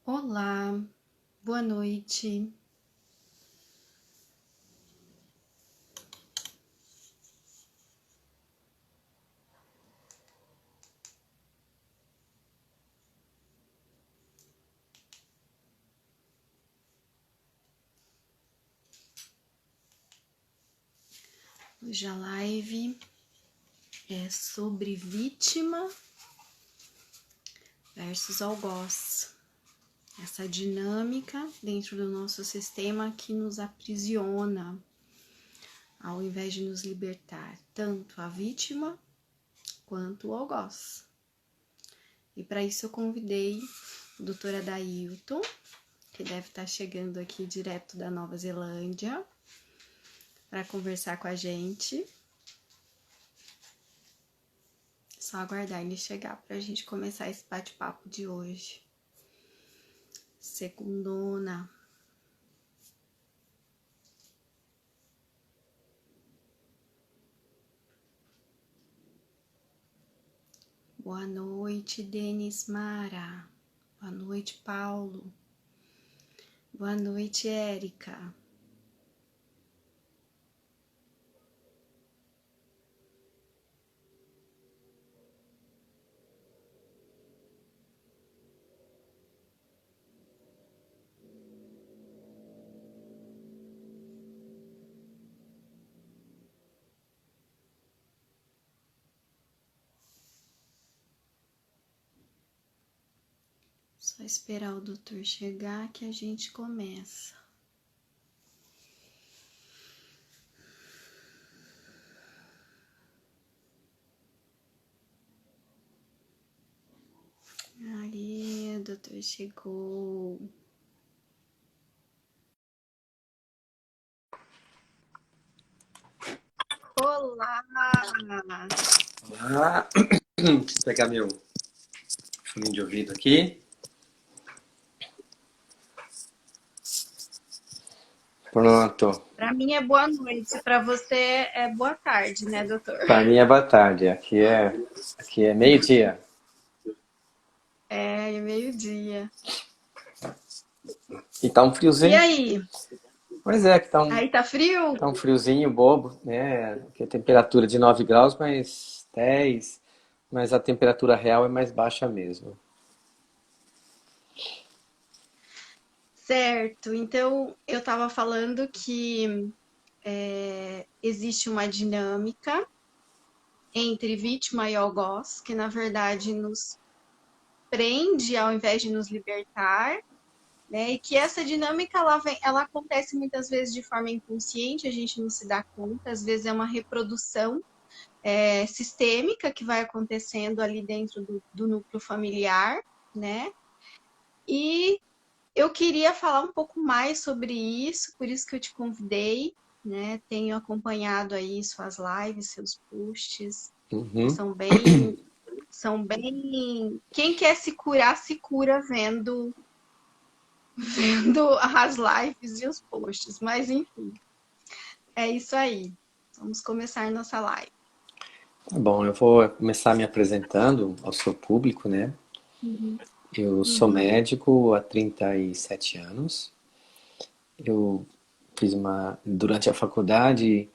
Olá, boa noite. Hoje a live é sobre vítima versus algoz. Essa dinâmica dentro do nosso sistema que nos aprisiona, ao invés de nos libertar, tanto a vítima quanto o algoz. E para isso eu convidei o Dr. Adailton, que deve estar chegando aqui direto da Nova Zelândia, para conversar com a gente. Só aguardar ele chegar para a gente começar esse bate-papo de hoje. Segundona. Boa noite, Denis Mara. Boa noite, Paulo. Boa noite, Érica. Só esperar o doutor chegar que a gente começa. Aí, o doutor chegou. Olá! Olá! Deixa eu pegar meu fone de ouvido aqui. Pronto. Para mim é boa noite, para você é boa tarde, né, doutor? Para mim é boa tarde. Aqui é meio-dia. É meio-dia. E tá um friozinho. E aí? Pois é, que Aí tá frio? tá um friozinho bobo, né? Aqui a temperatura de 9 graus, mas 10. Mas a temperatura real é mais baixa mesmo. Certo, então eu estava falando que existe uma dinâmica entre vítima e algoz, que na verdade nos prende ao invés de nos libertar, né? E que essa dinâmica ela acontece muitas vezes de forma inconsciente, a gente não se dá conta, às vezes é uma reprodução sistêmica que vai acontecendo ali dentro do núcleo familiar, né? E eu queria falar um pouco mais sobre isso, por isso que eu te convidei, né? Tenho acompanhado aí suas lives, seus posts, Uhum. são bem. Quem quer se cura vendo as lives e os posts. Mas enfim, é isso aí. Vamos começar nossa live. Tá bom, eu vou começar me apresentando ao seu público, né? Uhum. Eu sou Uhum. médico há 37 anos. Eu durante a faculdade,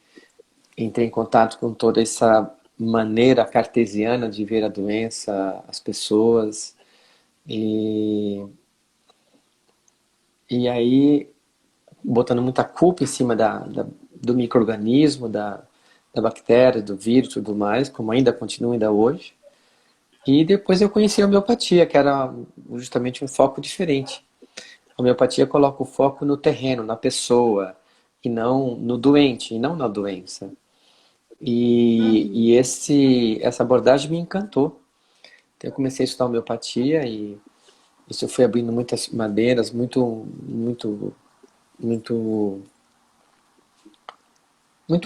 entrei em contato com toda essa maneira cartesiana de ver a doença, as pessoas, e, e aí botando muita culpa em cima do micro-organismo, da bactéria, do vírus e tudo mais, como ainda continua ainda hoje. E depois eu conheci a homeopatia, que era justamente um foco diferente. A homeopatia coloca o foco no terreno, na pessoa, e não no doente, e não na doença. Uhum. Essa abordagem me encantou. Então eu comecei a estudar homeopatia e isso foi abrindo muitas madeiras, muito, muito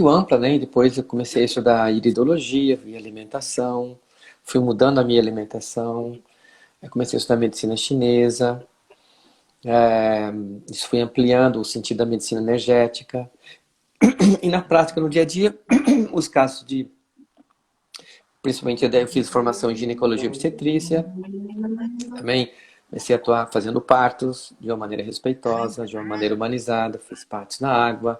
ampla, né? E depois eu comecei a estudar iridologia e alimentação, fui mudando a minha alimentação, eu comecei a estudar medicina chinesa, isso foi ampliando o sentido da medicina energética. E na prática, no dia a dia, os casos de principalmente eu fiz formação em ginecologia e obstetrícia, também Comecei a atuar fazendo partos de uma maneira respeitosa, de uma maneira humanizada, fiz partos na água,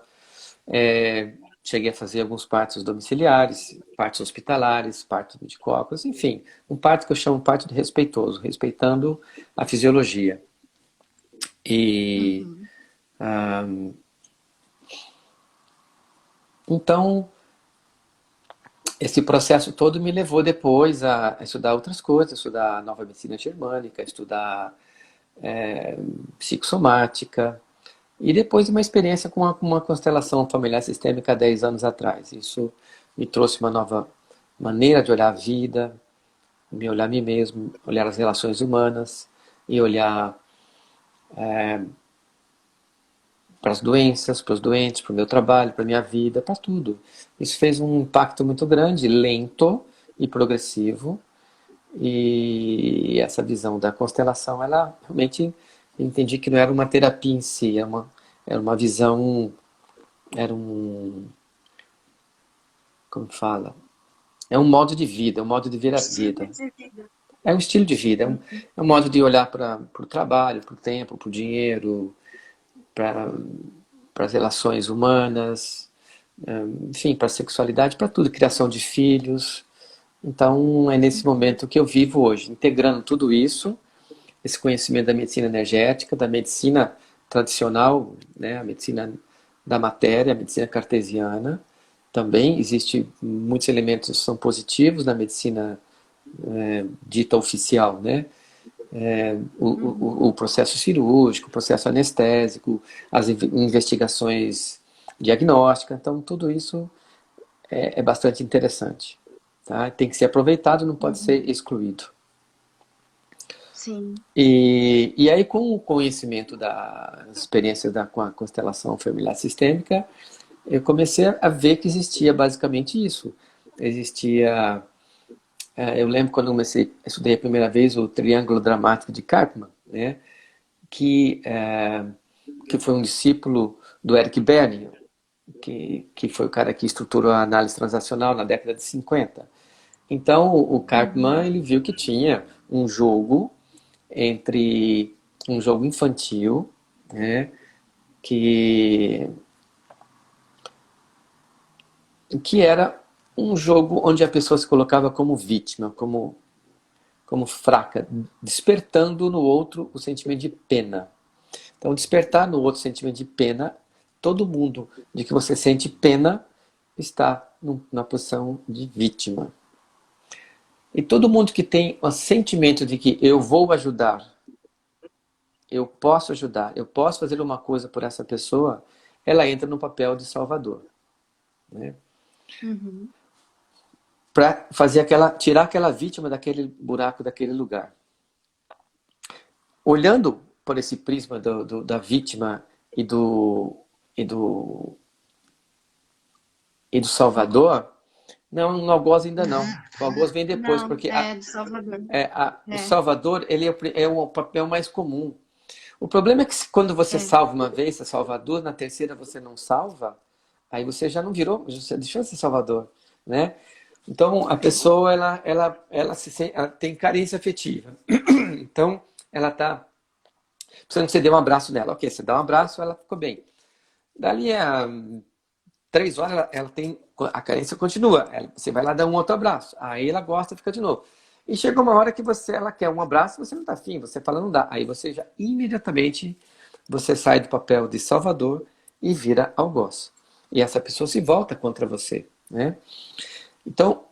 cheguei a fazer alguns partos domiciliares, partos hospitalares, parto de cócoras, enfim, um parto que eu chamo parto de respeitoso, respeitando a fisiologia. E Uhum. ah, então esse processo todo me levou depois a estudar outras coisas, estudar nova medicina germânica, estudar psicossomática, e depois uma experiência com uma constelação familiar sistêmica há 10 anos atrás. Isso me trouxe uma nova maneira de olhar a vida, me olhar a mim mesmo, olhar as relações humanas e olhar para as doenças, para os doentes, para o meu trabalho, para a minha vida, para tudo. Isso fez um impacto muito grande, lento e progressivo. E essa visão da constelação, ela realmente entendi que não era uma terapia em si, era uma visão, era um, como fala? É um modo de vida, é um modo de ver a vida. É um estilo de vida, é um modo de olhar para o trabalho, para o tempo, para o dinheiro, para as relações humanas, enfim, para a sexualidade, para tudo, criação de filhos. Então, é nesse momento que eu vivo hoje, integrando tudo isso, esse conhecimento da medicina energética, da medicina tradicional, né, a medicina da matéria, a medicina cartesiana. Também existe muitos elementos que são positivos na medicina dita oficial, né? O processo cirúrgico, o processo anestésico, as investigações diagnósticas. Então, tudo isso é bastante interessante. Tá? Tem que ser aproveitado, não pode Uhum. ser excluído. Sim. E aí, com o conhecimento das experiências com a constelação familiar sistêmica, eu comecei a ver que existia basicamente isso. Existia, eu lembro quando eu comecei, estudei a primeira vez o Triângulo Dramático de Karpman, né, que, que foi um discípulo do Eric Berne, que foi o cara que estruturou a análise transacional na década de 50. Então, o Uhum. Karpman ele viu que tinha um jogo entre um jogo infantil, né, que, que era um jogo onde a pessoa se colocava como vítima, como fraca, despertando no outro o sentimento de pena. Então, despertar no outro o sentimento de pena, todo mundo de que você sente pena está na posição de vítima. E todo mundo que tem o sentimento de que eu vou ajudar, eu posso ajudar, eu posso fazer uma coisa por essa pessoa, ela entra no papel de salvador, né? Uhum. Para fazer tirar aquela vítima daquele buraco, daquele lugar. Olhando por esse prisma da vítima e do, e do, e do salvador, não, no algoz ainda não. O algoz vem depois, Não, porque é de Salvador. o É, salvador ele é o papel mais comum. O problema é que quando você é. salva uma vez, é salvador, na terceira você não salva, aí você já não virou, você deixou de ser salvador, né? Então a pessoa ela tem carência afetiva. Então ela tá precisando que você dê um abraço nela. Ok, você dá um abraço, ela ficou bem. Dali a 3 horas ela tem a carência continua. Você vai lá dar um outro abraço. Aí ela gosta, fica de novo. E chega uma hora que ela quer um abraço, você não está afim, você fala não dá. Aí você já imediatamente você sai do papel de salvador e vira algoz. E essa pessoa se volta contra você, né? Então,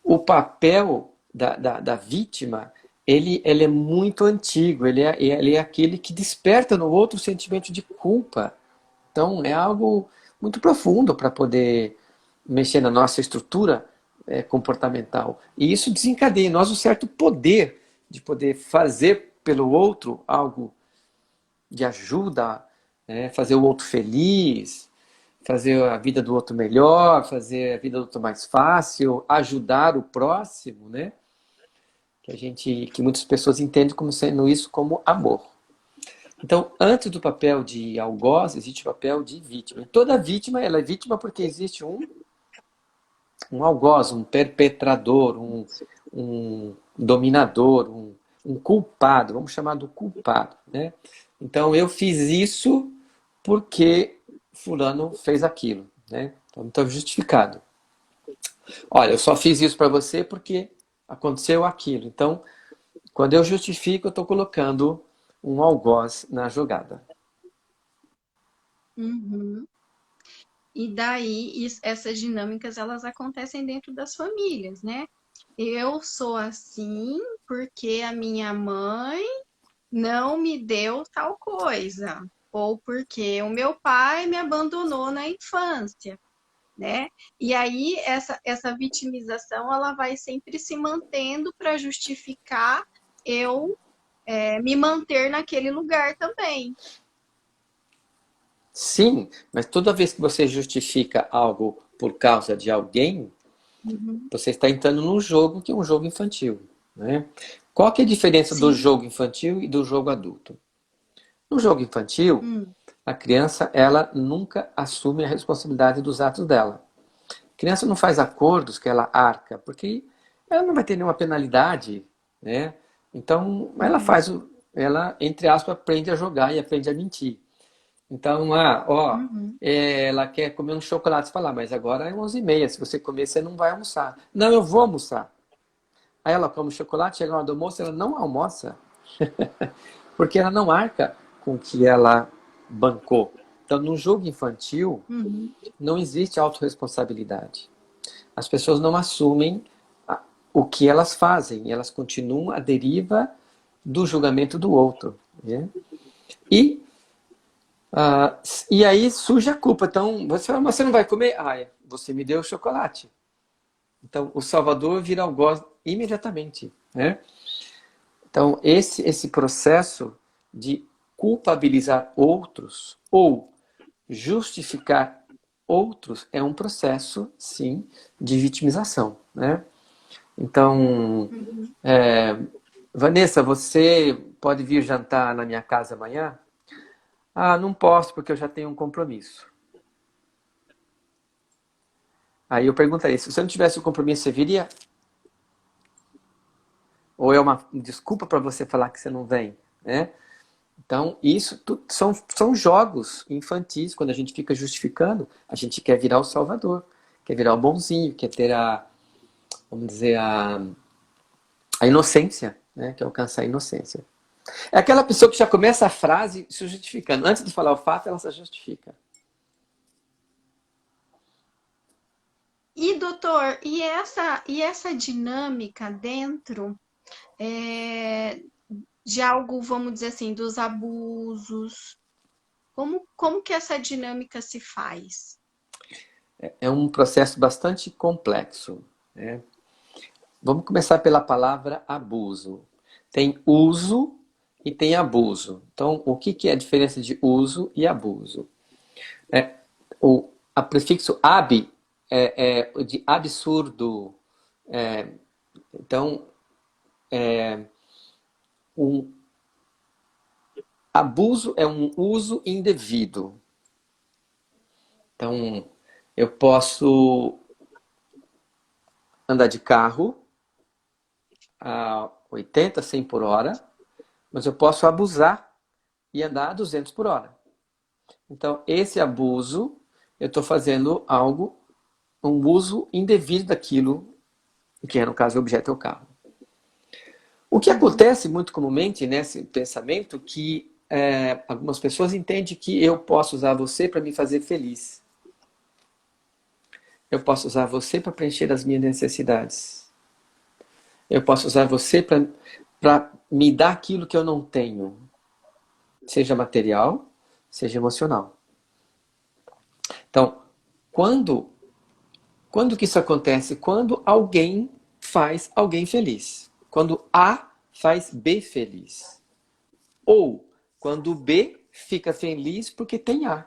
o papel da vítima, ele é muito antigo, ele é aquele que desperta no outro o sentimento de culpa. Então, é algo muito profundo para poder mexer na nossa estrutura comportamental. E isso desencadeia em nós um certo poder de poder fazer pelo outro algo de ajuda, né? Fazer o outro feliz, fazer a vida do outro melhor, fazer a vida do outro mais fácil, ajudar o próximo, né? Que muitas pessoas entendem como sendo isso como amor. Então, antes do papel de algoz, existe o papel de vítima. E toda vítima, ela é vítima porque existe um algoz, um perpetrador, um dominador, um culpado, vamos chamar do culpado, né? Então eu fiz isso porque fulano fez aquilo, né? Então estou justificado. Olha, eu só fiz isso para você porque aconteceu aquilo. Então, quando eu justifico, eu estou colocando um algoz na jogada. Uhum. E daí, essas dinâmicas, elas acontecem dentro das famílias, né? Eu sou assim porque a minha mãe não me deu tal coisa, ou porque o meu pai me abandonou na infância, né? E aí essa vitimização ela vai sempre se mantendo para justificar eu me manter naquele lugar também. Sim, mas toda vez que você justifica algo por causa de alguém, Uhum. você está entrando num jogo que é um jogo infantil, né? Qual que é a diferença do Sim. jogo infantil e do jogo adulto? No jogo infantil, Hum. a criança ela nunca assume a responsabilidade dos atos dela. A criança não faz acordos que ela arca, porque ela não vai ter nenhuma penalidade, né? Então, Uhum. ela, entre aspas, aprende a jogar e aprende a mentir. Então, Uhum. ela quer comer um chocolate. Você fala, mas agora é 11h30, se você comer, você não vai almoçar. Não, eu vou almoçar. Aí ela come o chocolate, chega na hora do almoço, ela não almoça, porque ela não arca com o que ela bancou. Então, no jogo infantil, Uhum. não existe autorresponsabilidade. As pessoas não assumem o que elas fazem, elas continuam à deriva do julgamento do outro, né? E, ah, e aí surge a culpa. Então, você fala, mas você não vai comer? Ah, você me deu o chocolate. Então, o Salvador vira algoz imediatamente, né? Então, esse processo de culpabilizar outros ou justificar outros é um processo, sim, de vitimização, né? Então, Uhum. Vanessa, você pode vir jantar na minha casa amanhã? Ah, não posso porque eu já tenho um compromisso. Aí eu perguntaria, se você não tivesse o compromisso, você viria? Ou é uma desculpa para você falar que você não vem, né? Então, isso são jogos infantis. Quando a gente fica justificando, a gente quer virar o salvador, quer virar o bonzinho, quer ter vamos dizer, a inocência, né? Quer alcançar a inocência. É aquela pessoa que já começa a frase se justificando. Antes de falar o fato, ela se justifica. E doutor, e essa dinâmica dentro é, de algo, vamos dizer assim, dos abusos? Como que essa dinâmica se faz? É um processo bastante complexo, né? Vamos começar pela palavra abuso. Tem uso e tem abuso. Então, o que é a diferença de uso e abuso? É, a prefixo ab é de absurdo. É, então, um abuso é um uso indevido. Então, eu posso andar de carro a 80, 100 por hora, mas eu posso abusar e andar a 200 por hora. Então, esse abuso, eu estou fazendo algo, um uso indevido daquilo, que é, no caso, o objeto é o carro. O que Uhum. acontece muito comumente nesse pensamento que algumas pessoas entendem que eu posso usar você para me fazer feliz. Eu posso usar você para preencher as minhas necessidades. Eu posso usar você para me dar aquilo que eu não tenho, seja material, seja emocional. Então, quando, quando que isso acontece? Quando alguém faz alguém feliz. Quando A faz B feliz. Ou quando B fica feliz porque tem A.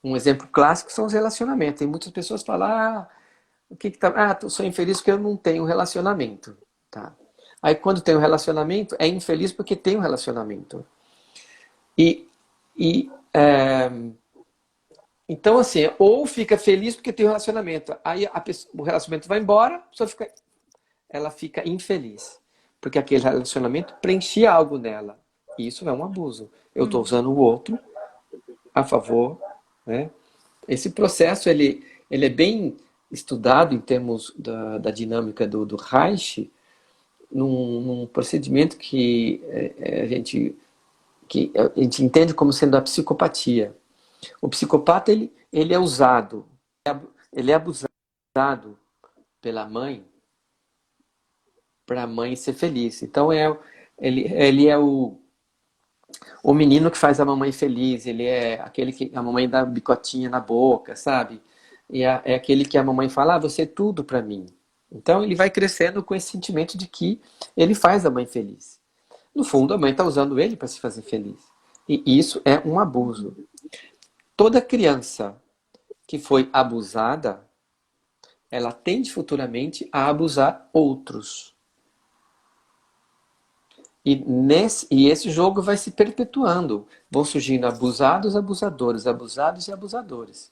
Um exemplo clássico são os relacionamentos. Tem muitas pessoas que falam, o que que tá... sou infeliz porque eu não tenho relacionamento. Tá. Aí quando tem um relacionamento, é infeliz porque tem um relacionamento. E, e então, assim, ou fica feliz porque tem um relacionamento. Aí o relacionamento vai embora, ela fica infeliz. porque aquele relacionamento preenchia algo nela. E isso é um abuso. Eu estou Uhum. usando o outro a favor, né? Esse processo, ele é bem estudado em termos da dinâmica do Reich, num procedimento a gente entende como sendo a psicopatia. O psicopata, ele é usado, ele é abusado pela mãe para a mãe ser feliz. Então, ele é o menino que faz a mamãe feliz, ele é aquele que a mamãe dá bicotinha na boca, sabe? É aquele que a mamãe fala, você é tudo para mim. Então ele vai crescendo com esse sentimento de que ele faz a mãe feliz. No fundo, a mãe está usando ele para se fazer feliz. E isso é um abuso. Toda criança que foi abusada, ela tende futuramente a abusar outros. E esse jogo vai se perpetuando. Vão surgindo abusados, abusadores, abusados e abusadores.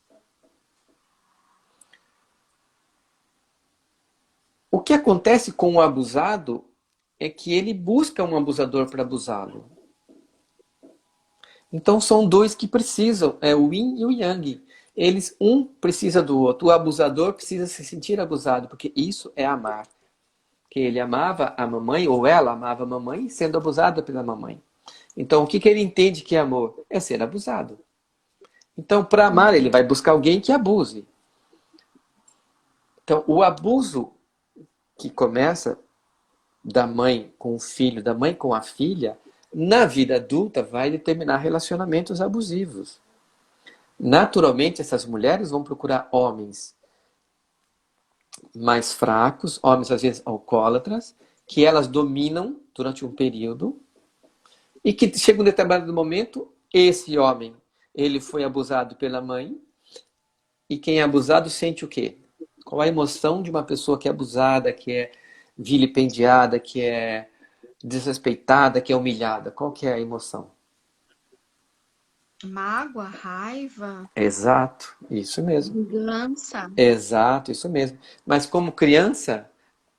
O que acontece com o abusado é que ele busca um abusador para abusá-lo. Então são dois que precisam, é o yin e o yang. Um precisa do outro. O abusador precisa se sentir abusado, porque isso é amar. Que ele amava a mamãe, ou ela amava a mamãe, sendo abusada pela mamãe. Então o que ele entende que é amor? É ser abusado. Então, para amar, ele vai buscar alguém que abuse. Então, o abuso que começa da mãe com o filho, da mãe com a filha, na vida adulta vai determinar relacionamentos abusivos. Naturalmente, essas mulheres vão procurar homens mais fracos, homens às vezes alcoólatras, que elas dominam durante um período e que chega um determinado momento, esse homem, ele foi abusado pela mãe e quem é abusado sente o quê? Qual a emoção de uma pessoa que é abusada, que é vilipendiada, que é desrespeitada, que é humilhada? Qual que é a emoção? Mágoa, raiva, Exato, isso mesmo. vingança. Exato, isso mesmo. Mas como criança,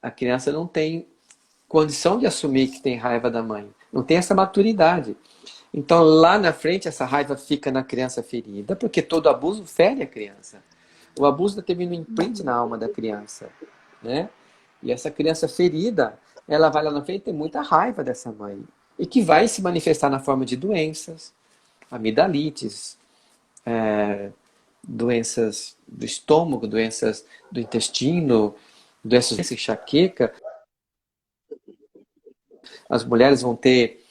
a criança não tem condição de assumir que tem raiva da mãe. Não tem essa maturidade. Então lá na frente essa raiva fica na criança ferida, porque todo abuso fere a criança. O abuso determina um imprint na alma da criança, né? E essa criança ferida, ela vai lá na frente ter muita raiva dessa mãe. E que vai se manifestar na forma de doenças, amidalites, doenças do estômago, doenças do intestino, doenças de enxaqueca. As mulheres vão ter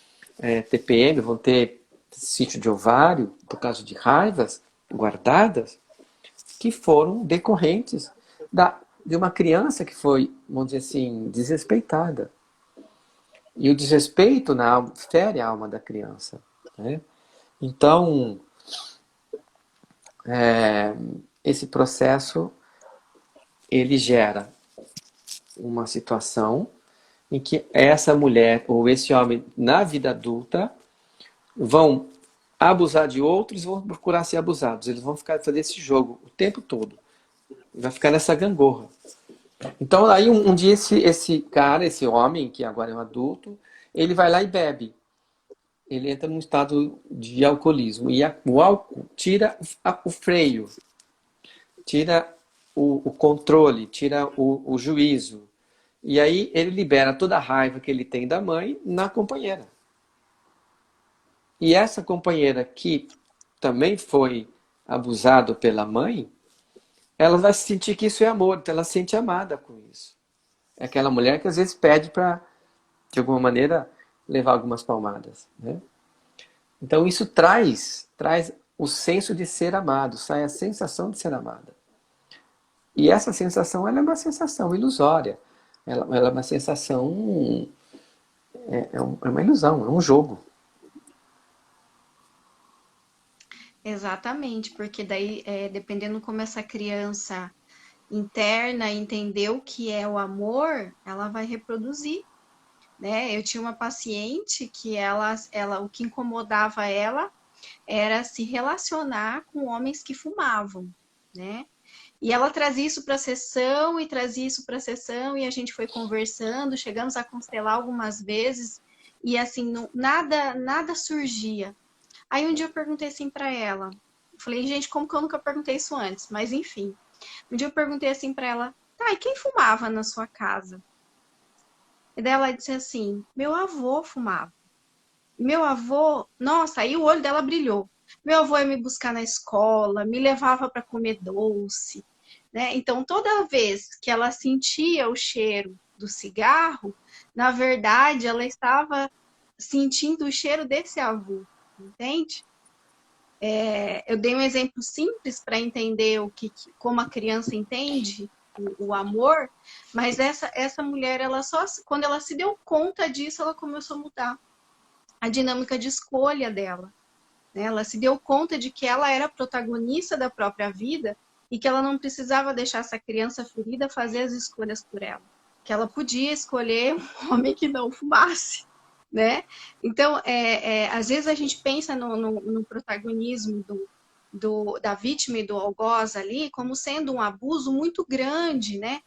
TPM, vão ter sítio de ovário por causa de raivas guardadas que foram decorrentes de uma criança que foi, vamos dizer assim, desrespeitada. E o desrespeito na alma, fere a alma da criança. Né? Então, esse processo ele gera uma situação em que essa mulher ou esse homem na vida adulta vão abusar de outros e vão procurar ser abusados. Eles vão ficar fazer esse jogo o tempo todo. Vai ficar nessa gangorra. Então aí um dia esse cara, esse homem, que agora é um adulto, ele vai lá e bebe. Ele entra num estado de alcoolismo. E o álcool tira o freio, tira o controle, tira o juízo. E aí ele libera toda a raiva que ele tem da mãe na companheira. E essa companheira que também foi abusada pela mãe, ela vai sentir que isso é amor, então ela se sente amada com isso. É aquela mulher que às vezes pede para, de alguma maneira, levar algumas palmadas. Né? Então isso traz o senso de ser amado, sai a sensação de ser amada. E essa sensação ela é uma sensação ilusória. Ela é uma sensação, é uma ilusão, é um jogo. Exatamente, porque daí, dependendo como essa criança interna entender o que é o amor, ela vai reproduzir, né? Eu tinha uma paciente que o que incomodava ela era se relacionar com homens que fumavam, né? E ela trazia isso para a sessão e trazia isso para a sessão e a gente foi conversando, chegamos a constelar algumas vezes e assim, nada surgia. Aí um dia eu perguntei assim para ela, falei, gente, como que eu nunca perguntei isso antes? Mas enfim, um dia eu perguntei assim para ela, tá, e quem fumava na sua casa? E daí ela disse assim, meu avô fumava. Meu avô, nossa, aí o olho dela brilhou. Meu avô ia me buscar na escola, me levava para comer doce, né? Então, toda vez que ela sentia o cheiro do cigarro, na verdade, ela estava sentindo o cheiro desse avô, entende? Eu dei um exemplo simples para entender como a criança entende o amor, mas essa mulher, ela só quando ela se deu conta disso, ela começou a mudar a dinâmica de escolha dela, né? Ela se deu conta de que ela era protagonista da própria vida e que ela não precisava deixar essa criança ferida fazer as escolhas por ela. Que ela podia escolher um homem que não fumasse, né? Então, às vezes a gente pensa no protagonismo da vítima e do algoz ali como sendo um abuso muito grande, né?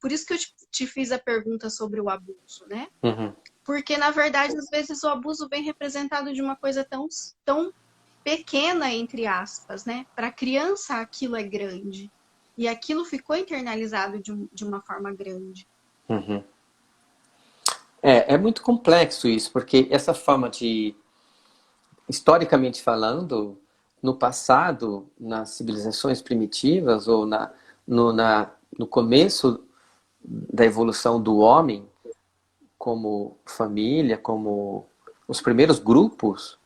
Por isso que eu te fiz a pergunta sobre o abuso, né? Uhum. Porque, na verdade, às vezes o abuso vem representado de uma coisa tão pequena, entre aspas, né? Para a criança aquilo é grande. E aquilo ficou internalizado de uma forma grande. Uhum. É muito complexo isso, porque essa forma de, historicamente falando, no passado, nas civilizações primitivas ou no começo da evolução do homem, como família, como os primeiros grupos,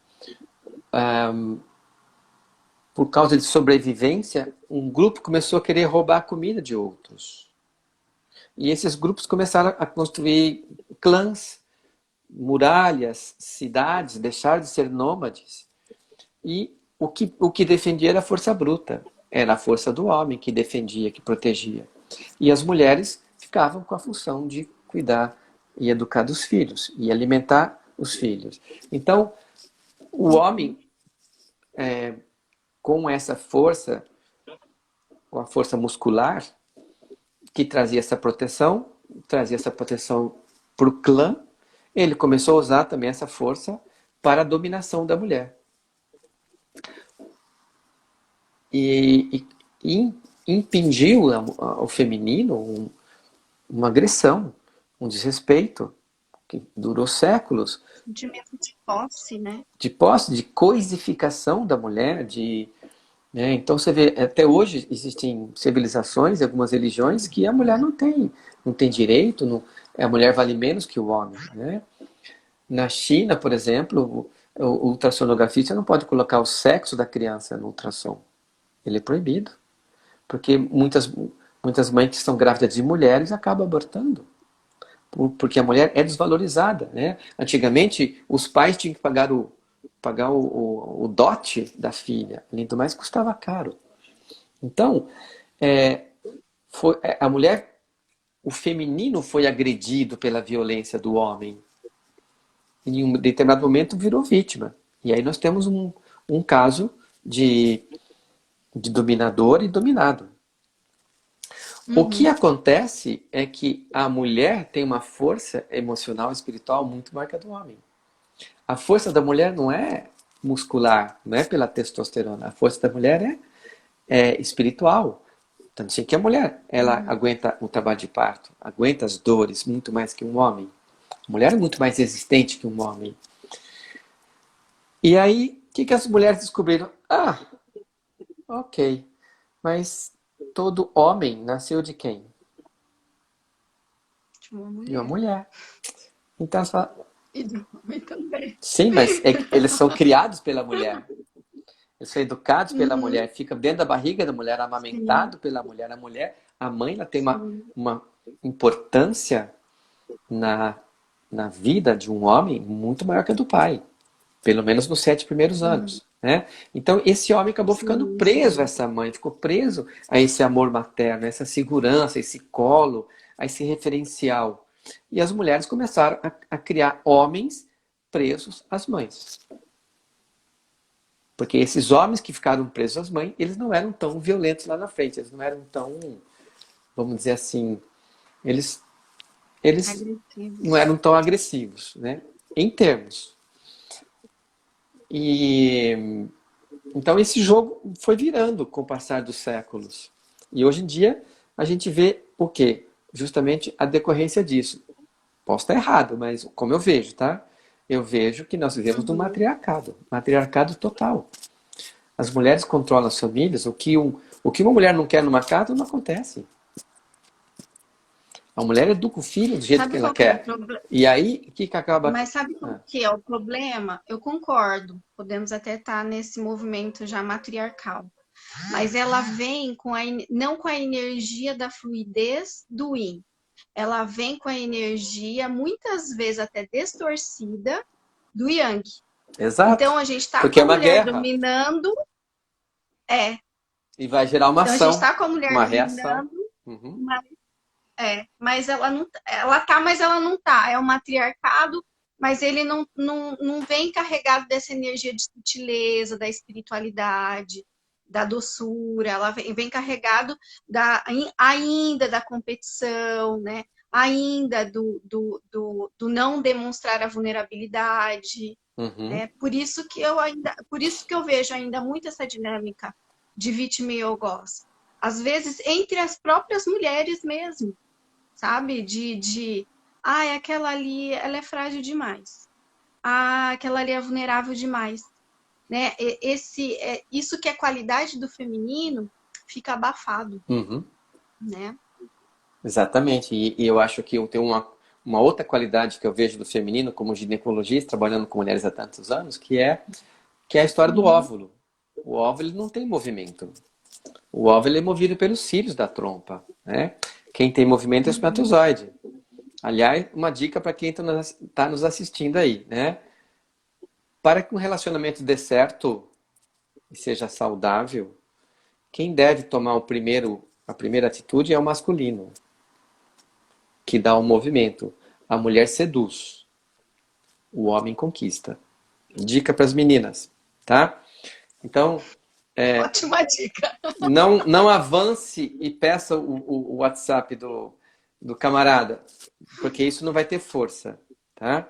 por causa de sobrevivência, um grupo começou a querer roubar a comida de outros. E esses grupos começaram a construir clãs, muralhas, cidades, deixaram de ser nômades. E o que defendia era a força bruta. Era a força do homem que defendia, que protegia. E as mulheres ficavam com a função de cuidar e educar dos filhos, e alimentar os filhos. Então, o homem, com essa força, com a força muscular, que trazia essa proteção para o clã, ele começou a usar também essa força para a dominação da mulher. E impingiu ao feminino uma agressão, um desrespeito, que durou séculos, Sentimento de posse, né? de posse, de coisificação da mulher, né? Então você vê, até hoje existem civilizações, algumas religiões, que a mulher não tem direito, a mulher vale menos que o homem, né? Na China, por exemplo, o ultrassonografista não pode colocar o sexo da criança no ultrassom. Ele é proibido. Porque muitas mães que estão grávidas de mulheres acabam abortando. Porque a mulher é desvalorizada, né? Antigamente, os pais tinham que pagar o dote da filha. Além do mais, custava caro. Então, é, a mulher, o feminino foi agredido pela violência do homem. Em um determinado momento virou vítima. E aí nós temos um caso de dominador e dominado. O que Uhum. acontece é que a mulher tem uma força emocional e espiritual muito maior que a do homem. A força da mulher não é muscular, não é pela testosterona. A força da mulher é espiritual. Tanto assim que a mulher, ela Uhum. aguenta o trabalho de parto, aguenta as dores muito mais que um homem. A mulher é muito mais resistente que um homem. E aí, o que as mulheres descobriram? Ah, ok, mas todo homem nasceu de quem? De uma De uma mulher. mulher. Então elas falam, E do homem também. sim, mas eles são criados pela mulher. Eles são educados pela Uhum. mulher, ficam dentro da barriga da mulher, Sim, amamentado pela mulher. A mãe, ela tem sim. uma importância na, na vida de um homem muito maior que a do pai. Pelo menos nos 7 primeiros Uhum. anos. Né? Então, esse homem acabou ficando Sim, preso a sim. essa mãe, ficou preso a esse amor materno, a essa segurança, a esse colo, a esse referencial. E as mulheres começaram a criar homens presos às mães. Porque esses homens que ficaram presos às mães, eles não eram tão violentos lá na frente, eles não eram tão, vamos dizer assim, eles não Agressivos. eram tão agressivos, né? Em termos. E então esse jogo foi virando com o passar dos séculos. E hoje em dia a gente vê o quê? Justamente a decorrência disso. Posso estar errado, mas como eu vejo, tá? Eu vejo que nós vivemos num Uhum. matriarcado total. As mulheres controlam as famílias, o que uma mulher não quer numa casa não acontece. A mulher educa o filho do jeito que Sabe ela qual que é o quer. problema? E aí, o que acaba... Mas sabe qual Ah, que é o problema? Eu concordo. Podemos até estar nesse movimento já matriarcal. Mas ela vem com não com a energia da fluidez do yin. Ela vem com a energia, muitas vezes até distorcida, do yang. exato. Então a gente está Porque com é a uma mulher guerra. dominando, é. E vai gerar uma Então a gente ação, está com a mulher uma reação. dominando, Uhum, mas ela não, ela tá, mas ela não tá. É o matriarcado, mas ele não vem carregado dessa energia de sutileza, da espiritualidade, da doçura. Ela vem carregado ainda da competição, né? Ainda do não demonstrar a vulnerabilidade. uhum, Né? Por isso que eu vejo ainda muito essa dinâmica de vítima e algoz. Às vezes entre as próprias mulheres mesmo, sabe? Aquela ali, ela é frágil demais. Aquela ali é vulnerável demais, né? Isso que é qualidade do feminino fica abafado, uhum. né? Exatamente. E eu acho que eu tenho uma outra qualidade que eu vejo do feminino como ginecologista, trabalhando com mulheres há tantos anos, que é a história do Uhum, óvulo. O óvulo ele não tem movimento. O óvulo ele é movido pelos cílios da trompa, né? Quem tem movimento é o uhum, espermatozoide. Aliás, uma dica para quem está nos assistindo aí, né? Para que um relacionamento dê certo e seja saudável, quem deve tomar a primeira atitude é o masculino, que dá o movimento. A mulher seduz, o homem conquista. Dica para as meninas, tá? Então, ótima dica. não avance e peça o WhatsApp do camarada, porque isso não vai ter força, tá?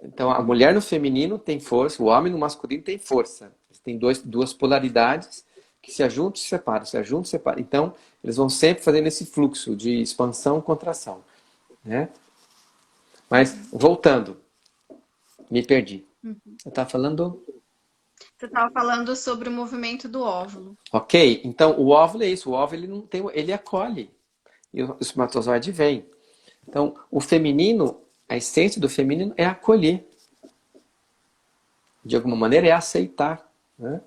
Então, a mulher no feminino tem força, o homem no masculino tem força. Tem duas polaridades que se ajuntam e se separam, se ajuntam e se separam. Então, eles vão sempre fazendo esse fluxo de expansão e contração, né? Mas, voltando, me perdi. Eu estava falando... Você estava falando sobre o movimento do óvulo. Ok, então o óvulo é isso, o óvulo ele não tem, ele acolhe e o espermatozoide vem. Então, o feminino, a essência do feminino é acolher. De alguma maneira é aceitar, né?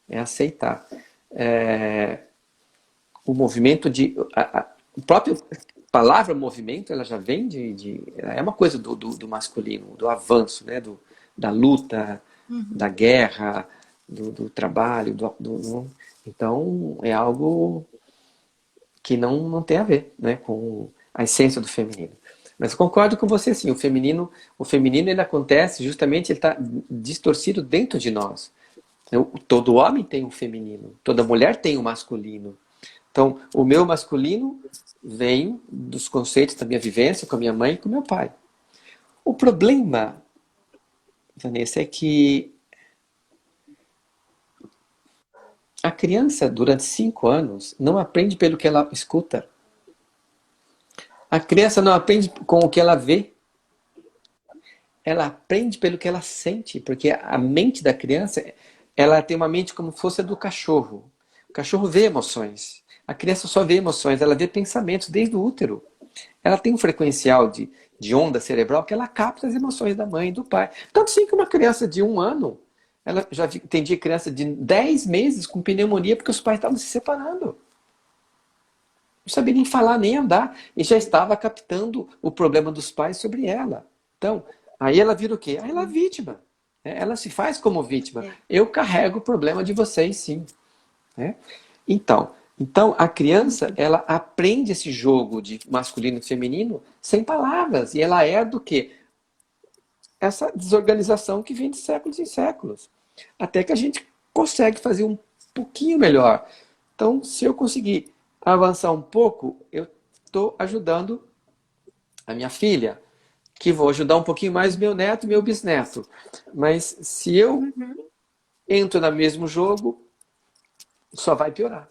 É aceitar. É, o movimento a própria palavra movimento, ela já vem é uma coisa do masculino, do avanço, né? Da luta, da Uhum. guerra, do trabalho, então é algo que não tem a ver, né, com a essência do feminino. Mas eu concordo com você, sim, o feminino ele acontece justamente, ele está distorcido dentro de nós. Todo homem tem um feminino, toda mulher tem um masculino. Então, o meu masculino vem dos conceitos da minha vivência com a minha mãe e com o meu pai. O problema, Vanessa, é que a criança, durante 5 anos, não aprende pelo que ela escuta. A criança não aprende com o que ela vê. Ela aprende pelo que ela sente, porque a mente da criança, ela tem uma mente como se fosse a do cachorro. O cachorro vê emoções. A criança só vê emoções, ela vê pensamentos desde o útero. Ela tem um frequencial de onda cerebral que ela capta as emoções da mãe e do pai. Tanto sim que uma criança de 1 ano, ela já entendi criança de 10 meses com pneumonia porque os pais estavam se separando. Não sabia nem falar, nem andar. E já estava captando o problema dos pais sobre ela. Então, aí ela vira o quê? Aí ela é vítima. Ela se faz como vítima. É. Eu carrego o problema de vocês, sim. Né? Então, a criança, ela aprende esse jogo de masculino e feminino sem palavras. E ela é do quê? Essa desorganização que vem de séculos em séculos. Até que a gente consegue fazer um pouquinho melhor. Então, se eu conseguir avançar um pouco, eu estou ajudando a minha filha, que vou ajudar um pouquinho mais meu neto e meu bisneto. Mas se eu Uhum. entro no mesmo jogo, só vai piorar.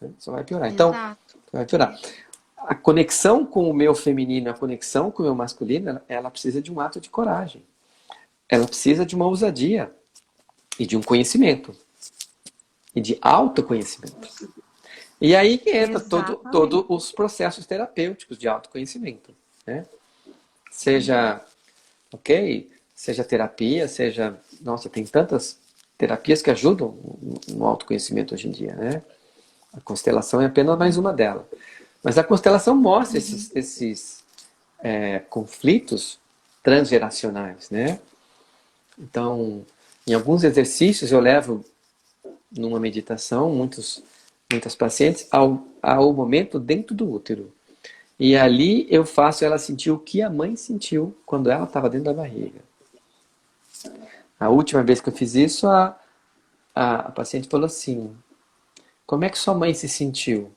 Né? Só vai piorar. Então, Exato. vai piorar. A conexão com o meu feminino, a conexão com o meu masculino, ela precisa de um ato de coragem. Ela precisa de uma ousadia e de um conhecimento. E de autoconhecimento. E aí que entra todos Exatamente. os processos terapêuticos de autoconhecimento. Né? Seja, ok, seja terapia, seja... Nossa, tem tantas terapias que ajudam no autoconhecimento hoje em dia. Né? A constelação é apenas mais uma delas. Mas a constelação mostra Uhum. esses conflitos transgeracionais. Né? Então, em alguns exercícios eu levo numa meditação muitas pacientes ao momento dentro do útero. E ali eu faço ela sentir o que a mãe sentiu quando ela estava dentro da barriga. A última vez que eu fiz isso, a paciente falou assim: como é que sua mãe se sentiu?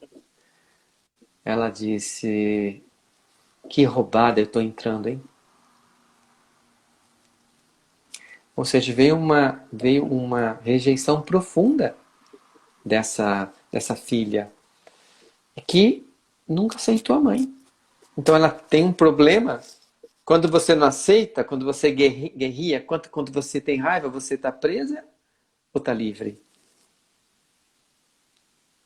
Ela disse: que roubada eu estou entrando, hein? Ou seja, veio uma rejeição profunda dessa filha que nunca aceitou a mãe. Então ela tem um problema. Quando você não aceita, quando você guerria, quando você tem raiva, você está presa ou está livre?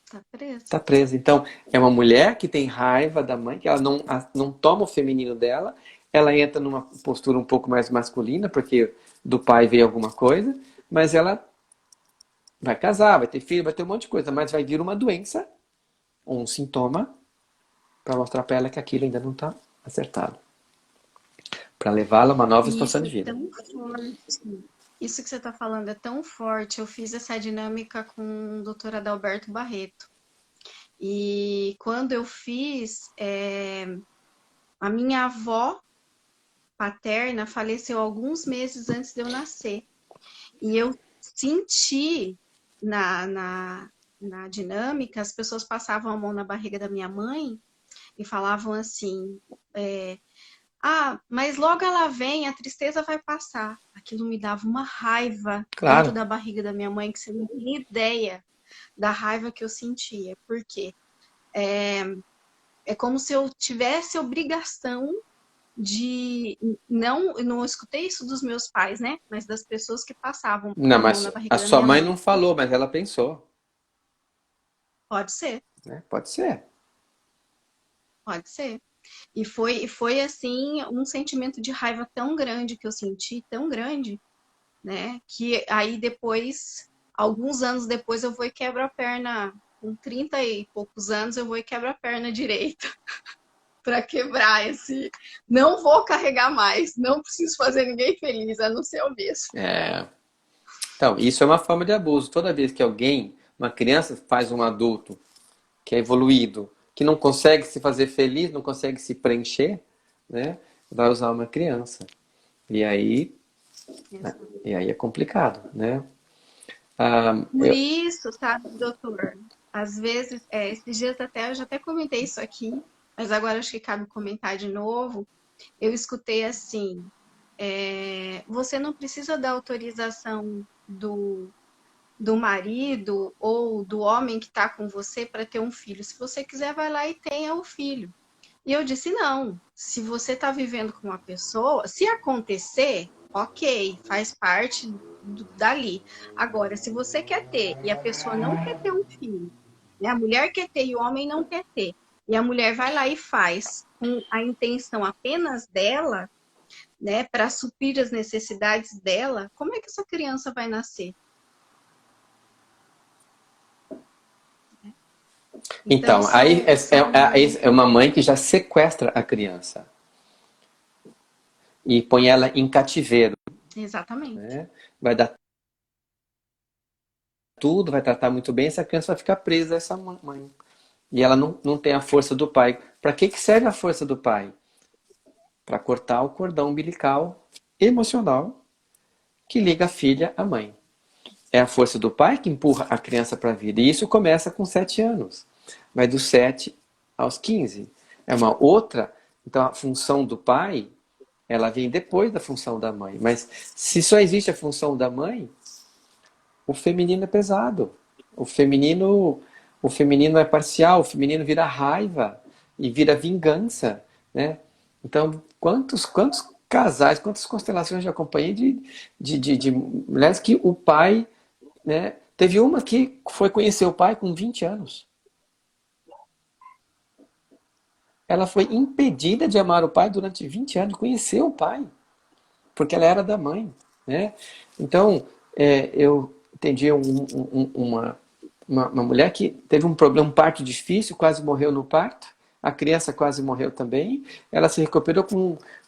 Tá preso. Está presa. Então, é uma mulher que tem raiva da mãe, que ela não toma o feminino dela, ela entra numa postura um pouco mais masculina, porque do pai veio alguma coisa, mas ela vai casar, vai ter filho, vai ter um monte de coisa, mas vai vir uma doença, ou um sintoma, para mostrar para ela que aquilo ainda não está acertado. Para levá-la a uma nova E situação isso de é vida. tão forte. Isso que você está falando é tão forte. Eu fiz essa dinâmica com o Dr. Adalberto Barreto. E quando eu fiz, a minha avó paterna faleceu alguns meses antes de eu nascer. E eu senti na dinâmica, as pessoas passavam a mão na barriga da minha mãe e falavam assim: ah, mas logo ela vem, a tristeza vai passar. Aquilo me dava uma raiva dentro Claro. da barriga da minha mãe, que você não tem ideia da raiva que eu sentia. Por quê? É como se eu tivesse obrigação de não escutei isso dos meus pais, né? Mas das pessoas que passavam Não, a mão mas na a barriga da sua minha mãe mãe. não falou, mas ela pensou. Pode ser, Né? Pode ser. pode ser. E foi assim um sentimento de raiva tão grande que eu senti, tão grande, né? Que aí depois, alguns anos depois, eu vou e quebro a perna. Com 30 e poucos anos, eu vou e quebro a perna direita para quebrar esse. Não vou carregar mais, não preciso fazer ninguém feliz, a não ser eu mesmo. É. Então, isso é uma forma de abuso. Toda vez que alguém, uma criança, faz um adulto que é evoluído, que não consegue se fazer feliz, não consegue se preencher, né? Vai usar uma criança. E aí, e aí é complicado, né? Ah, Por isso, sabe, doutor, às vezes, esses dias até eu já até comentei isso aqui, mas agora acho que cabe comentar de novo. Eu escutei assim: você não precisa da autorização do marido ou do homem que está com você para ter um filho. Se você quiser, vai lá e tenha o filho. E eu disse: não, se você está vivendo com uma pessoa, se acontecer, ok, faz parte dali. Agora, se você quer ter e a pessoa não quer ter um filho, né? A mulher quer ter e o homem não quer ter, e a mulher vai lá e faz com a intenção apenas dela, né, para suprir as necessidades dela, como é que essa criança vai nascer? Então, então, aí são. é uma mãe que já sequestra a criança e põe ela em cativeiro, Exatamente. né? Vai dar tudo, vai tratar muito bem, essa criança vai ficar presa a essa mãe. E ela não tem a força do pai. Para que serve a força do pai? Para cortar o cordão umbilical emocional que liga a filha à mãe. é a força do pai que empurra a criança para a vida. E isso começa com 7 anos. Vai dos 7 aos 15. É uma outra. Então, a função do pai, ela vem depois da função da mãe. Mas se só existe a função da mãe, o feminino é pesado. O feminino é parcial, o feminino vira raiva e vira vingança, né? Então, quantos casais, quantas constelações eu já acompanhei de mulheres que o pai, né? Teve uma que foi conhecer o pai com 20 anos. Ela foi impedida de amar o pai durante 20 anos, de conhecer o pai, porque ela era da mãe, né? Então, eu entendi uma mulher que teve um problema, um parto difícil, quase morreu no parto, a criança quase morreu também, ela se recuperou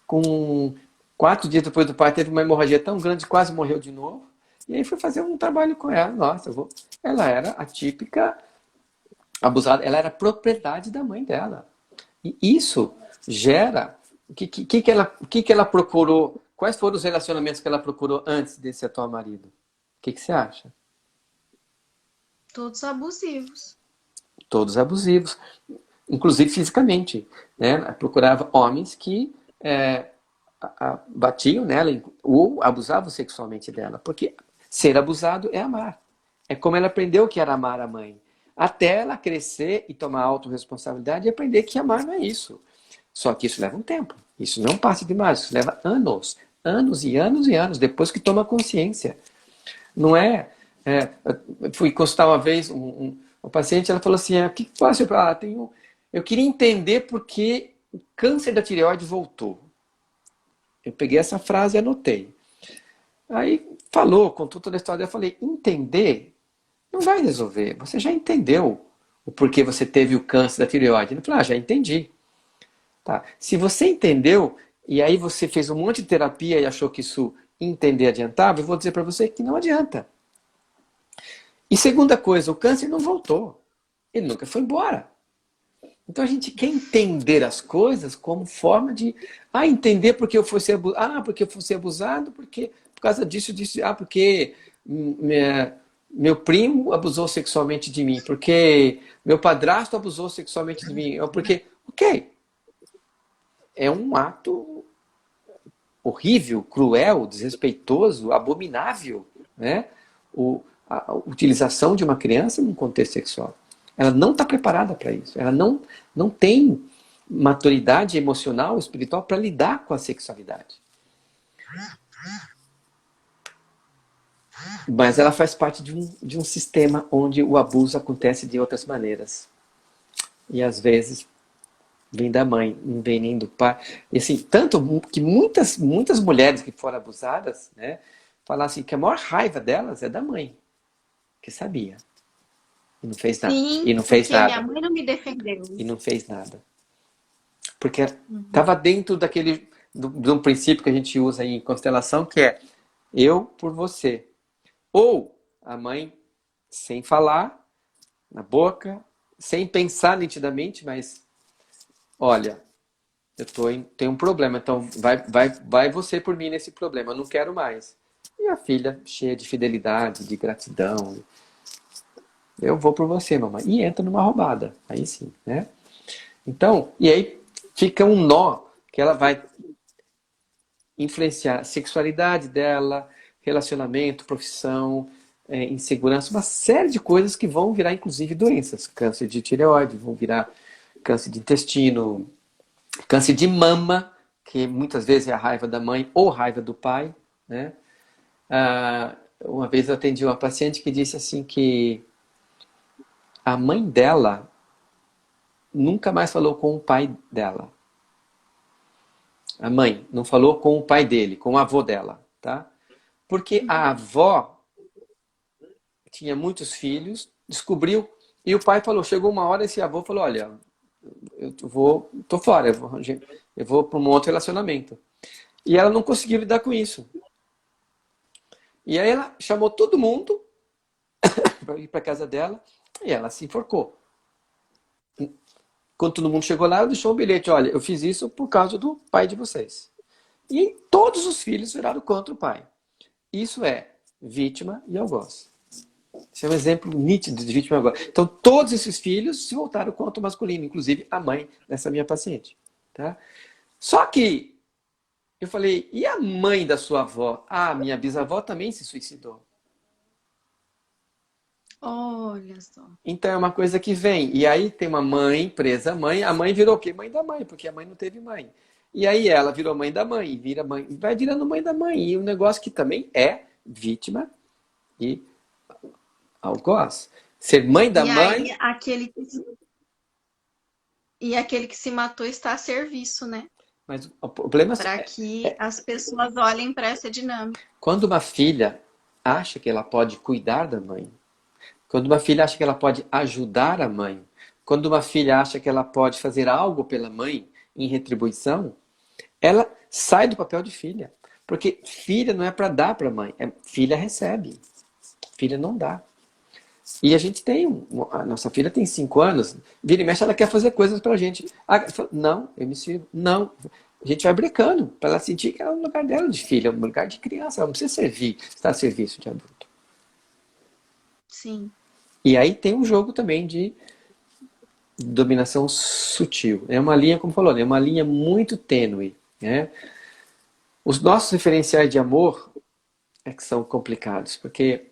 com 4 dias depois do parto, teve uma hemorragia tão grande, quase morreu de novo, e aí fui fazer um trabalho com ela. Nossa, ela era a típica abusada, ela era propriedade da mãe dela. E isso gera... O que ela procurou? Quais foram os relacionamentos que ela procurou antes desse atual marido? O que você acha? Todos abusivos. Todos abusivos, inclusive fisicamente, né? Ela procurava homens que batiam nela ou abusavam sexualmente dela, porque ser abusado é amar. É como ela aprendeu que era amar a mãe. Até ela crescer e tomar autorresponsabilidade e aprender que amar não é isso. Só que isso leva um tempo. Isso não passa de mais. Isso leva anos. Anos e anos e anos depois que toma consciência. Não é... eu fui consultar uma vez uma paciente, ela falou assim, o que passa? Eu queria entender por que o câncer da tireoide voltou. Eu peguei essa frase e anotei. Aí contou toda a história. Eu falei, entender não vai resolver. Você já entendeu o porquê você teve o câncer da tireoide. Ele falou, já entendi. Tá. Se você entendeu, e aí você fez um monte de terapia e achou que isso entender adiantava, eu vou dizer para você que não adianta. E segunda coisa, o câncer não voltou. Ele nunca foi embora. Então a gente quer entender as coisas como forma de entender porque eu fui ser abusado, porque eu fui ser abusado, porque por causa disso, porque meu primo abusou sexualmente de mim, porque meu padrasto abusou sexualmente de mim, porque, ok, é um ato horrível, cruel, desrespeitoso, abominável, né? A utilização de uma criança num contexto sexual. Ela não está preparada para isso. Ela não tem maturidade emocional, espiritual para lidar com a sexualidade. Mas ela faz parte de um sistema onde o abuso acontece de outras maneiras. E às vezes vem da mãe, não vem nem do pai. E assim, tanto que muitas mulheres que foram abusadas, né, falam assim que a maior raiva delas é da mãe, que sabia. E não fez nada. Sim, E não fez porque minha nada. mãe não me defendeu. E não fez nada. Porque estava dentro de um princípio que a gente usa aí em constelação, que é eu por você. Ou a mãe, sem falar, na boca, sem pensar nitidamente, mas olha, tenho um problema, então vai você por mim nesse problema, eu não quero mais. E a filha, cheia de fidelidade, de gratidão, eu vou por você, mamãe. E entra numa roubada, aí sim, né? Então, e aí fica um nó que ela vai influenciar a sexualidade dela, relacionamento, profissão, insegurança, uma série de coisas que vão virar, inclusive, doenças. Câncer de tireoide, vão virar câncer de intestino, câncer de mama, que muitas vezes é a raiva da mãe ou raiva do pai, né? Uma vez eu atendi uma paciente que disse assim que a mãe dela nunca mais falou com o pai dela. A mãe não falou com o pai dele, com o avô dela, tá? Porque a avó tinha muitos filhos, descobriu, e o pai falou, chegou uma hora, esse avô falou, olha, tô fora, eu vou para um outro relacionamento. E ela não conseguiu lidar com isso. E aí ela chamou todo mundo para ir para casa dela, e ela se enforcou. Quando todo mundo chegou lá, ela deixou um bilhete, olha, eu fiz isso por causa do pai de vocês. E todos os filhos viraram contra o pai. Isso é vítima e algoz. Esse é um exemplo nítido de vítima e algoz. Então, todos esses filhos se voltaram contra o masculino, inclusive a mãe dessa minha paciente. Tá? Só que eu falei, e a mãe da sua avó? Ah, minha bisavó também se suicidou. Olha só. Então é uma coisa que vem. E aí tem uma mãe presa, mãe. A mãe virou o quê? Mãe da mãe, porque a mãe não teve mãe. E aí ela virou mãe da mãe, vira mãe, vai virando mãe da mãe. E um negócio que também é vítima e algoz. Ser mãe da E aí, mãe. aquele que se matou está a serviço, né? Mas o problema Para é, que as pessoas olhem para essa dinâmica. quando uma filha acha que ela pode cuidar da mãe, quando uma filha acha que ela pode ajudar a mãe, quando uma filha acha que ela pode fazer algo pela mãe em retribuição, ela sai do papel de filha. Porque filha não é para dar para a mãe, filha recebe, filha não dá. E a gente tem, a nossa filha tem 5 anos, vira e mexe, ela quer fazer coisas pra gente. Não, eu me sirvo. Não. A gente vai brecando, para ela sentir que é o lugar dela de filha, é um lugar de criança, ela não precisa servir, estar a serviço de adulto. Sim. E aí tem um jogo também de dominação sutil. É uma linha, como falou, é uma linha muito tênue. Né? Os nossos referenciais de amor é que são complicados, porque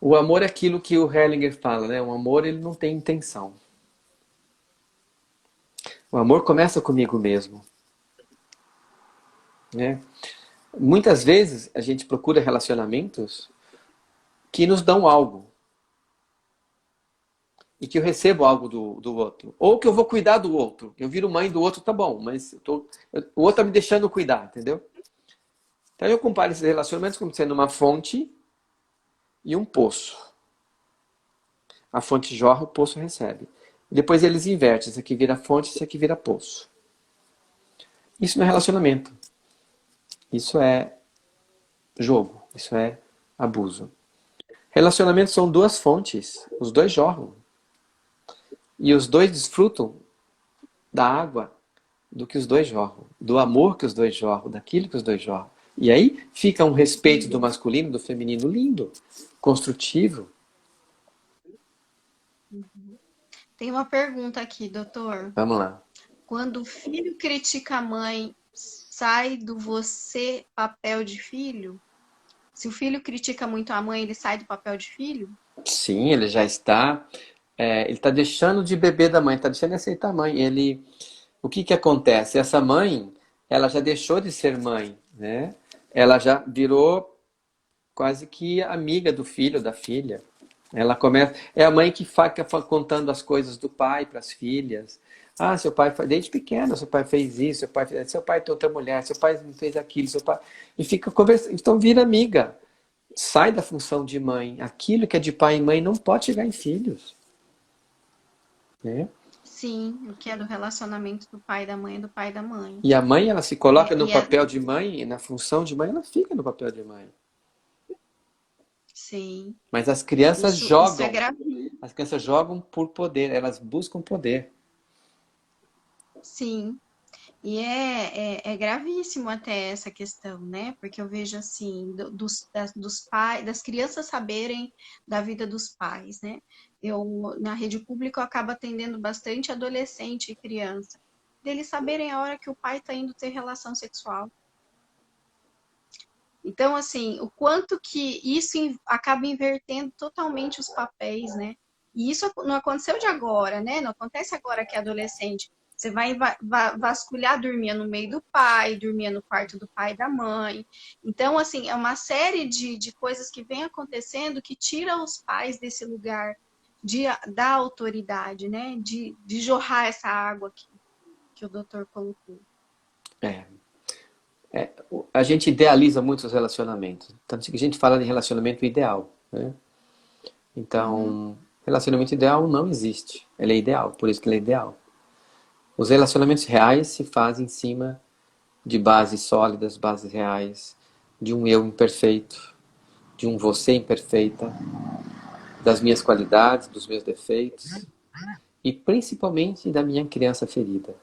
o amor é aquilo que o Hellinger fala, né? O amor ele não tem intenção. O amor começa comigo mesmo. Né? Muitas vezes a gente procura relacionamentos que nos dão algo. E que eu recebo algo do outro. Ou que eu vou cuidar do outro. Eu viro mãe do outro, tá bom, mas o outro tá me deixando cuidar, entendeu? Então eu comparo esses relacionamentos como sendo uma fonte e um poço. A fonte jorra, o poço recebe. Depois eles invertem. Isso aqui vira fonte, isso aqui vira poço. Isso não é relacionamento. Isso é jogo. Isso é abuso. Relacionamentos são duas fontes. Os dois jorram. E os dois desfrutam da água do que os dois jorram. Do amor que os dois jorram. Daquilo que os dois jorram. E aí fica um respeito do masculino e do feminino lindo. Construtivo. Tem uma pergunta aqui, doutor. Vamos lá. Quando o filho critica a mãe, sai do você papel de filho? Se o filho critica muito a mãe, ele sai do papel de filho? Sim, ele já está. Ele está deixando de beber da mãe, está deixando de aceitar a mãe. O que acontece? Essa mãe, ela já deixou de ser mãe, né? Ela já virou quase que amiga do filho, da filha. Ela começa, é a mãe que fica contando as coisas do pai para as filhas. Ah, seu pai, desde pequeno, seu pai fez isso, seu pai tem outra mulher, seu pai fez aquilo, seu pai. E fica conversando, então vira amiga. Sai da função de mãe. Aquilo que é de pai e mãe não pode chegar em filhos. Né? Sim, o que é do relacionamento do pai e da mãe é do pai e da mãe. E a mãe, ela se coloca no E é, papel de mãe, e na função de mãe, ela fica no papel de mãe. sim, Mas as crianças isso é jogam. grave. As crianças jogam por poder, elas buscam poder. Sim. E é gravíssimo até essa questão, né? Porque eu vejo assim, dos pais, das crianças saberem da vida dos pais, né? Na rede pública, eu acabo atendendo bastante adolescente e criança, deles saberem a hora que o pai está indo ter relação sexual. Então, assim, o quanto que isso acaba invertendo totalmente os papéis, né? E isso não aconteceu de agora, né? Não acontece agora que é adolescente. Você vai vasculhar, dormia no meio do pai, dormia no quarto do pai e da mãe. Então, assim, é uma série de coisas que vem acontecendo que tira os pais desse lugar da autoridade, né? De jorrar essa água que o doutor colocou. É. A gente idealiza muito os relacionamentos. Tanto que a gente fala de relacionamento ideal. Né? Então, relacionamento ideal não existe. Ele é ideal, por isso que ele é ideal. Os relacionamentos reais se fazem em cima de bases sólidas, bases reais, de um eu imperfeito, de um você imperfeita, das minhas qualidades, dos meus defeitos e principalmente da minha criança ferida,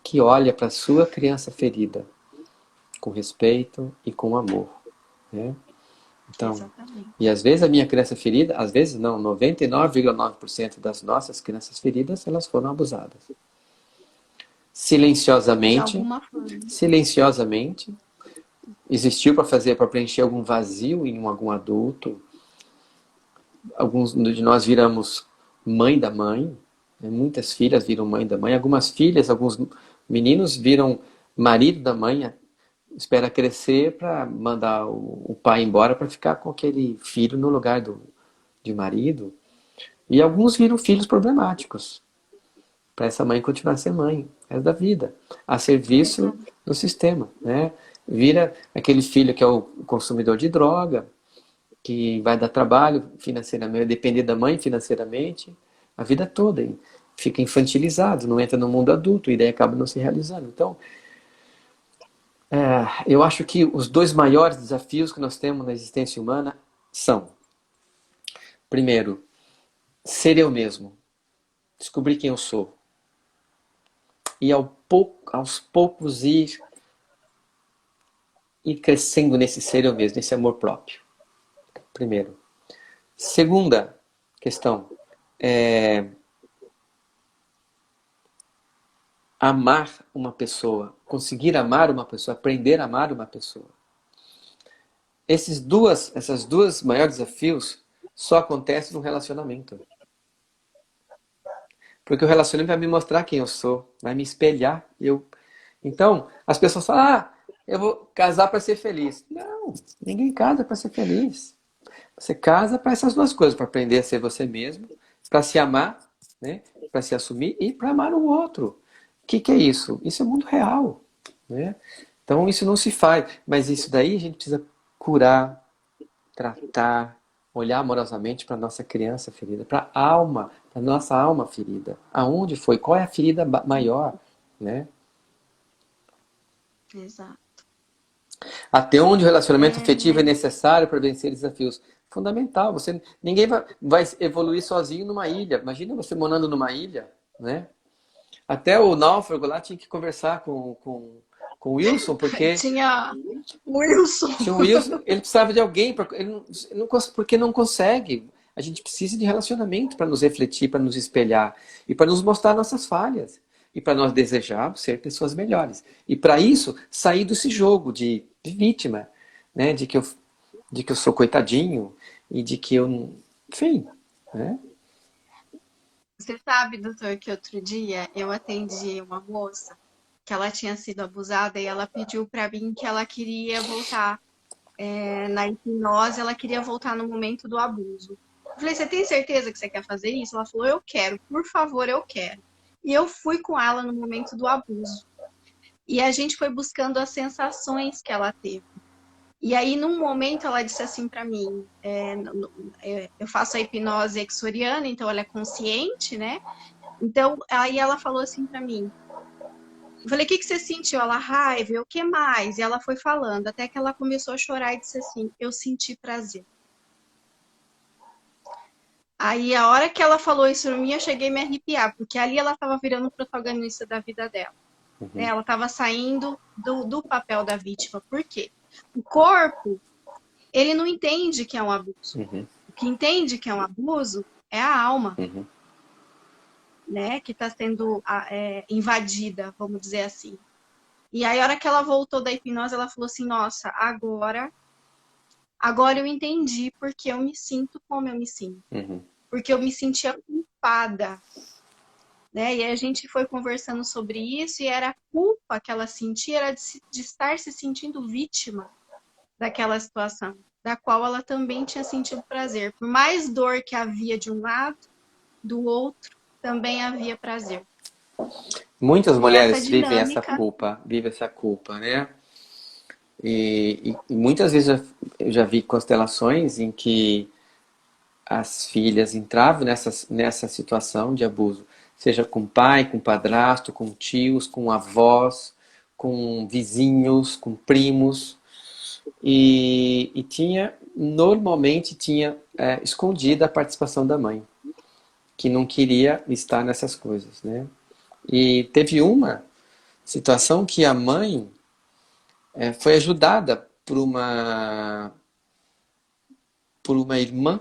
que olha para a sua criança ferida com respeito e com amor. Né? Então, e Exatamente. às vezes a minha criança ferida, às vezes não, 99,9% das nossas crianças feridas, elas foram abusadas. De Silenciosamente, alguma forma. silenciosamente, existiu para fazer, para preencher algum vazio em algum adulto. Alguns de nós viramos mãe da mãe, né? Muitas filhas viram mãe da mãe, algumas filhas, alguns meninos viram marido da mãe, espera crescer para mandar o pai embora para ficar com aquele filho no lugar de marido. E alguns viram filhos problemáticos, para essa mãe continuar a ser mãe, é da vida, a serviço Exato. do sistema, né? Vira aquele filho que é o consumidor de droga, que vai dar trabalho financeiramente, vai depender da mãe financeiramente, a vida toda. E fica infantilizado, não entra no mundo adulto e daí acaba não se realizando. Então, eu acho que os dois maiores desafios que nós temos na existência humana são, primeiro, ser eu mesmo, descobrir quem eu sou e aos poucos ir crescendo nesse ser eu mesmo, nesse amor próprio. Primeiro. Segunda questão é amar uma pessoa, conseguir amar uma pessoa, aprender a amar uma pessoa. Essas duas maiores desafios só acontecem no relacionamento. Porque o relacionamento vai me mostrar quem eu sou, vai me espelhar. Então, as pessoas falam, eu vou casar para ser feliz. Não, ninguém casa para ser feliz. Você casa para essas duas coisas, para aprender a ser você mesmo, para se amar, né? Para se assumir e para amar o outro. O que é isso? Isso é mundo real, né? Então isso não se faz, mas isso daí a gente precisa curar, tratar, olhar amorosamente para nossa criança ferida, para a alma, para nossa alma ferida. Aonde foi? Qual é a ferida maior, né? Exato. Até onde o relacionamento afetivo é É, necessário para vencer desafios? Fundamental. Ninguém vai evoluir sozinho numa ilha. Imagina você morando numa ilha, né? Até o náufrago lá tinha que conversar com o Wilson, porque tinha o Wilson. tinha o Wilson, ele precisava de alguém, porque não consegue. A gente precisa de relacionamento para nos refletir, para nos espelhar e para nos mostrar nossas falhas. E para nós desejarmos ser pessoas melhores. E para isso, sair desse jogo de vítima, né? De que eu sou coitadinho e de que eu não. Enfim, né? Você sabe, doutor, que outro dia eu atendi uma moça que ela tinha sido abusada e ela pediu para mim que ela queria voltar na hipnose, ela queria voltar no momento do abuso. Eu falei, você tem certeza que você quer fazer isso? Ela falou, eu quero, por favor, eu quero. E eu fui com ela no momento do abuso. E a gente foi buscando as sensações que ela teve. E aí, num momento, ela disse assim para mim: eu faço a hipnose exoriana, então ela é consciente, né? Então, aí ela falou assim para mim. Eu falei, o que você sentiu? Ela, raiva, o que mais? E ela foi falando, até que ela começou a chorar e disse assim: eu senti prazer. Aí, a hora que ela falou isso pra mim, eu cheguei a me arrepiar, porque ali ela estava virando o protagonista da vida dela. Né? Uhum, Ela estava saindo do papel da vítima. Por quê? O corpo, ele não entende que é um abuso. uhum, O que entende que é um abuso é a alma, uhum. né? Que está sendo invadida, vamos dizer assim. E aí, a hora que ela voltou da hipnose, ela falou assim: nossa, agora eu entendi porque eu me sinto como eu me sinto. Uhum. Porque eu me sentia culpada. Né? E a gente foi conversando sobre isso e era a culpa que ela sentia era de estar se sentindo vítima daquela situação, da qual ela também tinha sentido prazer. Por mais dor que havia de um lado, do outro também havia prazer. Muitas E essa mulheres dinâmica, vivem essa culpa, né? E muitas vezes eu já vi constelações em que as filhas entravam nessa situação de abuso, seja com pai, com padrasto, com tios, com avós, com vizinhos, com primos, e normalmente tinha escondida a participação da mãe, que não queria estar nessas coisas, né? E teve uma situação que a mãe foi ajudada por uma por uma irmã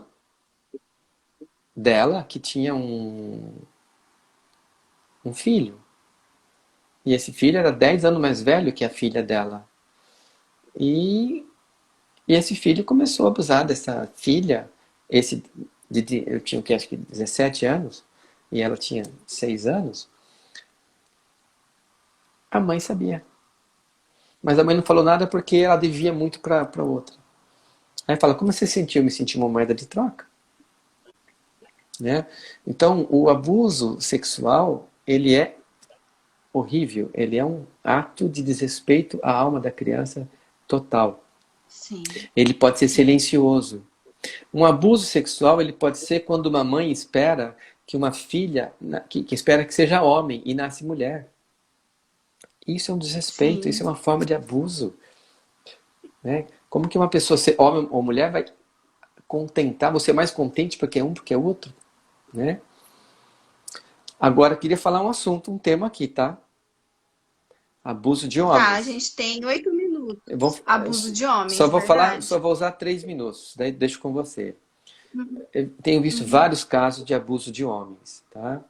dela que tinha um filho. E esse filho era 10 anos mais velho que a filha dela. E, e esse filho começou a abusar dessa filha. Esse, eu tinha o que, acho que 17 anos, e ela tinha 6 anos. A mãe sabia. Mas a mãe não falou nada porque ela devia muito para outra. Aí fala, como você se sentiu? Eu me senti uma moeda de troca. Né? Então, o abuso sexual, ele é horrível. Ele é um ato de desrespeito à alma da criança total. Sim, Ele pode ser sim, silencioso. Um abuso sexual, ele pode ser quando uma mãe espera que uma filha, que espera que seja homem e nasce mulher. Isso é um desrespeito, isso é sim, uma forma de abuso. Né? Como que uma pessoa, ser homem ou mulher, vai contentar, você é mais contente porque é um, porque é outro? Né? Agora, eu queria falar um assunto, um tema aqui, tá? Abuso de tá, a homens. gente tem 8 minutos. Eu vou, Abuso de só homens, vou falar, só verdade. vou usar 3 minutos, daí deixo com você. Uhum, Eu tenho visto uhum. vários casos de abuso de homens, tá?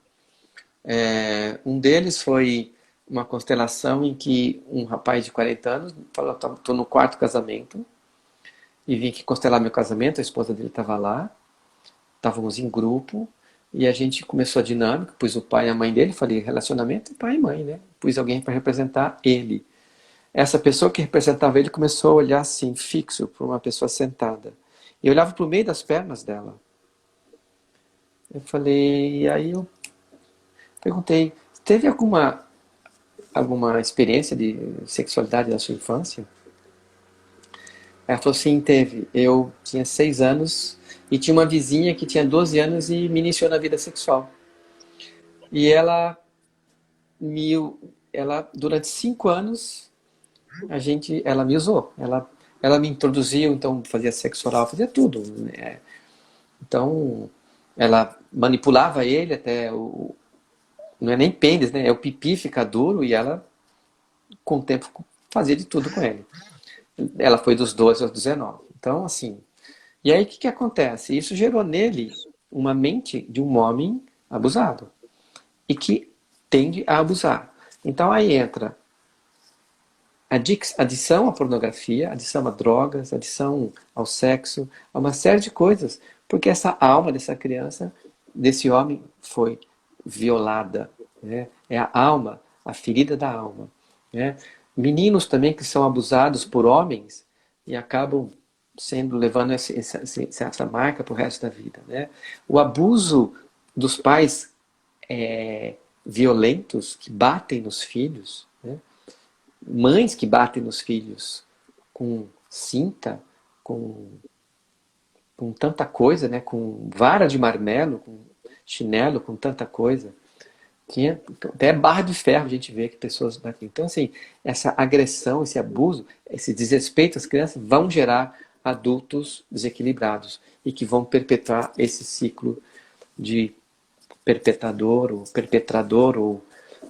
Um deles foi uma constelação em que um rapaz de 40 anos falou, estou no quarto casamento e vim aqui constelar meu casamento, a esposa dele estava lá, estávamos em grupo e a gente começou a dinâmica, pus o pai e a mãe dele, falei relacionamento é pai e mãe, né? Pus alguém para representar ele. Essa pessoa que representava ele começou a olhar assim, fixo, para uma pessoa sentada. E eu olhava para o meio das pernas dela. Eu falei, e aí eu perguntei, teve alguma experiência de sexualidade na sua infância? Ela falou, sim, teve. Eu tinha 6 anos e tinha uma vizinha que tinha 12 anos e me iniciou na vida sexual. E me, ela durante 5 anos, ela me usou. Ela me introduziu, então fazia sexo oral, fazia tudo. Né? Então, ela manipulava ele até não é nem pênis, né? É o pipi ficar duro e ela, com o tempo, fazia de tudo com ele. Ela foi dos 12 aos 19. Então, assim. E aí, o que acontece? Isso gerou nele uma mente de um homem abusado e que tende a abusar. Então, aí entra adição à pornografia, adição a drogas, adição ao sexo, a uma série de coisas, porque essa alma dessa criança, desse homem, foi violada. Né? É a alma, a ferida da alma. Né? Meninos também que são abusados por homens e acabam sendo levando essa marca para o resto da vida. Né? O abuso dos pais violentos que batem nos filhos, né? Mães que batem nos filhos com cinta, com, com tanta coisa, né? Com vara de marmelo, com chinelo, com tanta coisa. Tinha até barra de ferro a gente vê que pessoas batem. Então, assim, essa agressão, esse abuso, esse desrespeito às crianças vão gerar adultos desequilibrados e que vão perpetuar esse ciclo de perpetrador ou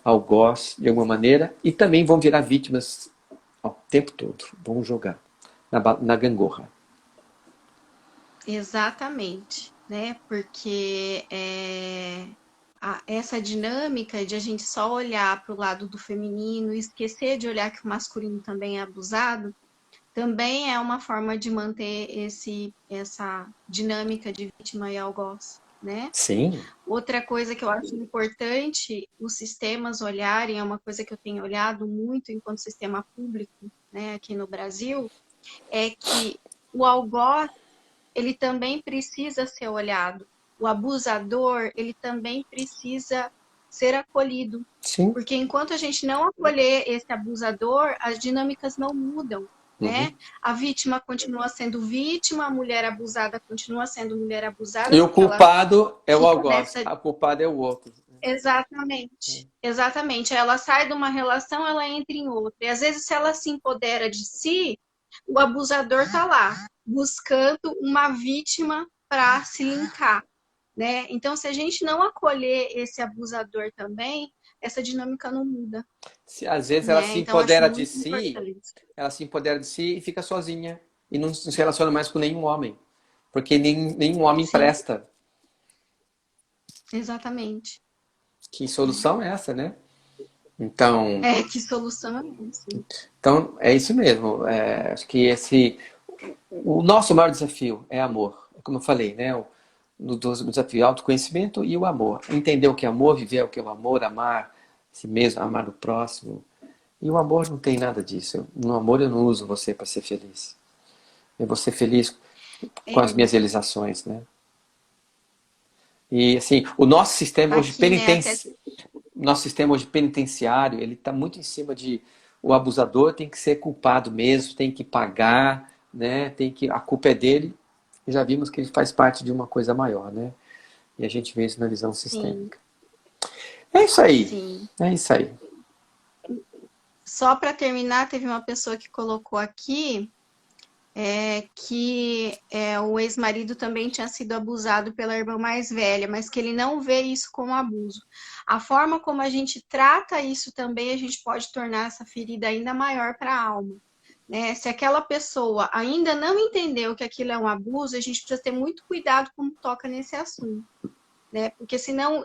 algoz de alguma maneira e também vão virar vítimas ao tempo todo. Vão jogar na gangorra. Exatamente, né? Porque essa dinâmica de a gente só olhar para o lado do feminino e esquecer de olhar que o masculino também é abusado, também é uma forma de manter essa dinâmica de vítima e algoz, né? Sim, Outra coisa que eu acho importante os sistemas olharem, é uma coisa que eu tenho olhado muito enquanto sistema público, né, aqui no Brasil, é que o algoz ele também precisa ser olhado. O abusador, ele também precisa ser acolhido. sim. Porque enquanto a gente não acolher esse abusador, as dinâmicas não mudam, Uhum. né? A vítima continua sendo vítima, a mulher abusada continua sendo mulher abusada, E o porque ela culpado é o fica algoz, nessa. a culpada é o outro. Exatamente. Exatamente. Ela sai de uma relação, ela entra em outra. E às vezes, se ela se empodera de si, o abusador tá lá, buscando uma vítima para se linkar, né? Então, se a gente não acolher esse abusador também, essa dinâmica não muda, Às vezes ela né? se Então, acho empodera de muito si, importante. ela se empodera de si e fica sozinha. E não se relaciona mais com nenhum homem. Porque nenhum homem Sim, presta. exatamente. Que solução é essa, né? Então, Que solução é essa? então é isso mesmo. Acho que o nosso maior desafio é amor. Como eu falei, né? O desafio é autoconhecimento e o amor. Entender o que é amor, viver o que é o amor, amar a si mesmo, amar o próximo. E o amor não tem nada disso. No amor eu não uso você para ser feliz. Eu vou ser feliz com as É, minhas realizações, né? E assim, o nosso sistema hoje aqui, né, até penitenciário, ele está muito em cima de o abusador tem que ser culpado mesmo, tem que pagar, né? A culpa é dele. E já vimos que ele faz parte de uma coisa maior, né? E a gente vê isso na visão sim, sistêmica. É isso aí. sim. É isso aí. Só para terminar, teve uma pessoa que colocou aqui que o ex-marido também tinha sido abusado pela irmã mais velha, mas que ele não vê isso como abuso. A forma como a gente trata isso também, a gente pode tornar essa ferida ainda maior para a alma. Né? Se aquela pessoa ainda não entendeu que aquilo é um abuso, a gente precisa ter muito cuidado como toca nesse assunto, né? Porque senão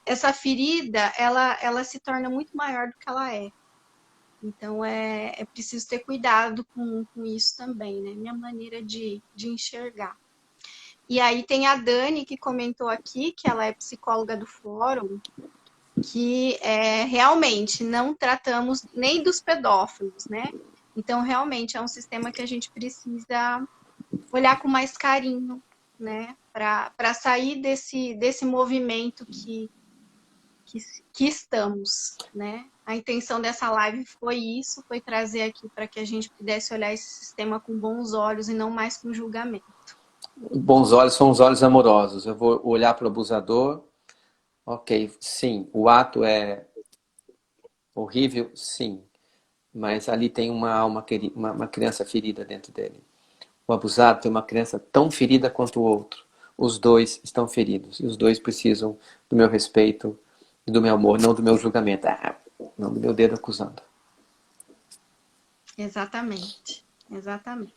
essa ferida ela se torna muito maior do que ela é. Então é preciso ter cuidado com isso também, né? Minha maneira de enxergar. E aí tem a Dani que comentou aqui, que ela é psicóloga do fórum, que realmente não tratamos nem dos pedófilos, né? Então, realmente é um sistema que a gente precisa olhar com mais carinho, né? Para sair desse movimento que, que estamos, né? A intenção dessa live foi isso, foi trazer aqui para que a gente pudesse olhar esse sistema com bons olhos e não mais com julgamento. Bons olhos são os olhos amorosos. Eu vou olhar para o abusador. Ok, sim. O ato é horrível, sim. Mas ali tem uma alma, uma criança ferida dentro dele. O abusado tem uma criança tão ferida quanto o outro. Os dois estão feridos. E os dois precisam do meu respeito e do meu amor, não do meu julgamento. Não do meu dedo acusando. Exatamente, exatamente.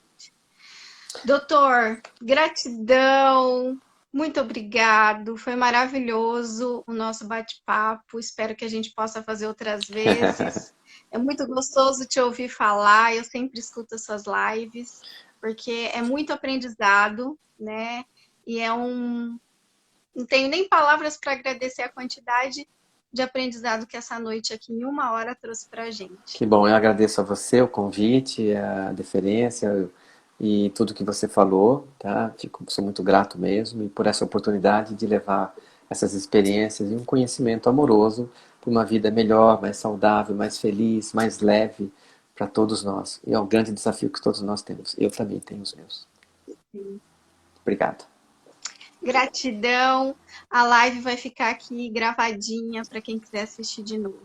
Doutor, gratidão, muito obrigado. Foi maravilhoso o nosso bate-papo. Espero que a gente possa fazer outras vezes. É muito gostoso te ouvir falar. Eu sempre escuto as suas lives, porque é muito aprendizado, né? E não tenho nem palavras para agradecer a quantidade de aprendizado que essa noite aqui em 1 hora trouxe para a gente. Que bom, eu agradeço a você o convite, a deferência e tudo que você falou, tá? Sou muito grato mesmo e por essa oportunidade de levar essas experiências e um conhecimento amoroso para uma vida melhor, mais saudável, mais feliz, mais leve para todos nós. E é um grande desafio que todos nós temos. Eu também tenho os meus. Obrigado. Gratidão. A live vai ficar aqui gravadinha para quem quiser assistir de novo.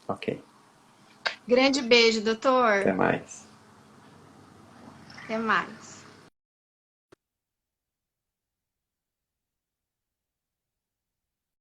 Ok. Grande beijo, Até doutor. mais. Até mais.